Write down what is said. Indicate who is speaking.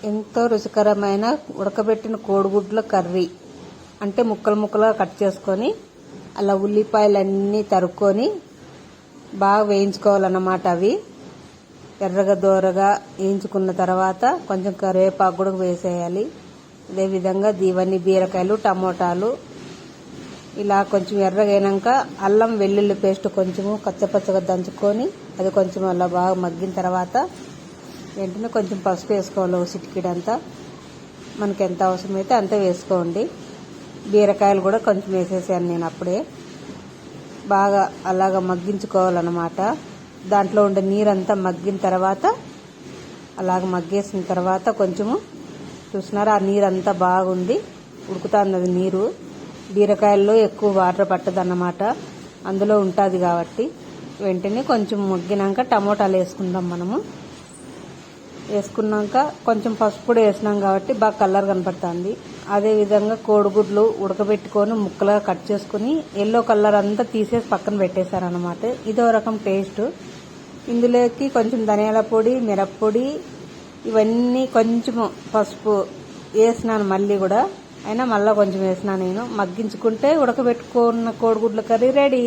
Speaker 1: ఎంతో రుచికరమైన ఉడకబెట్టిన కోడిగుడ్ల కర్రీ. అంటే ముక్కలు ముక్కలుగా కట్ చేసుకొని అలా ఉల్లిపాయలన్నీ తరుక్కొని బాగా వేయించుకోవాలన్నమాట. అవి ఎర్రగా దోరగా వేయించుకున్న తర్వాత కొంచెం కరివేపాకు కూడా వేసేయాలి. అదేవిధంగా ఇవన్నీ బీరకాయలు, టమోటాలు ఇలా కొంచెం ఎర్రగా అయినాక అల్లం వెల్లుల్లి పేస్ట్ కొంచెము కచ్చపచ్చగా దంచుకొని అది కొంచెం అలా బాగా మగ్గిన తర్వాత వెంటనే కొంచెం పసుపు వేసుకోవాలి. చిటికెడంతా మనకి ఎంత అవసరమైతే అంతే వేసుకోండి. బీరకాయలు కూడా కొంచెం వేసేసాను నేను అప్పుడే. బాగా అలాగా మగ్గించుకోవాలన్నమాట. దాంట్లో ఉండే నీరంతా మగ్గిన తర్వాత అలాగ మగ్గేసిన తర్వాత కొంచెము చూసినారా ఆ నీరంతా బాగుంది, ఉడుకుతుంది. అది నీరు బీరకాయల్లో ఎక్కువ వాటర్ పట్టదన్నమాట, అందులో ఉంటుంది కాబట్టి. వెంటనే కొంచెం మగ్గినాక టమోటాలు వేసుకుందాం. మనము వేసుకున్నాక కొంచెం పసుపు కూడా వేసినాం కాబట్టి బాగా కలర్ కనపడుతుంది. అదేవిధంగా కోడిగుడ్లు ఉడకబెట్టుకొని ముక్కలుగా కట్ చేసుకుని ఎల్లో కలర్ అంతా తీసేసి పక్కన పెట్టేశారనమాట. ఇదో రకం టేస్ట్. ఇందులోకి కొంచెం ధనియాల పొడి, మిరప్పొడి ఇవన్నీ కొంచెం పసుపు వేసినాను. మళ్ళీ కూడా అయినా మళ్ళీ కొంచెం వేసినా నేను. మగ్గించుకుంటే ఉడకబెట్టుకున్న కోడిగుడ్ల కర్రీ రెడీ.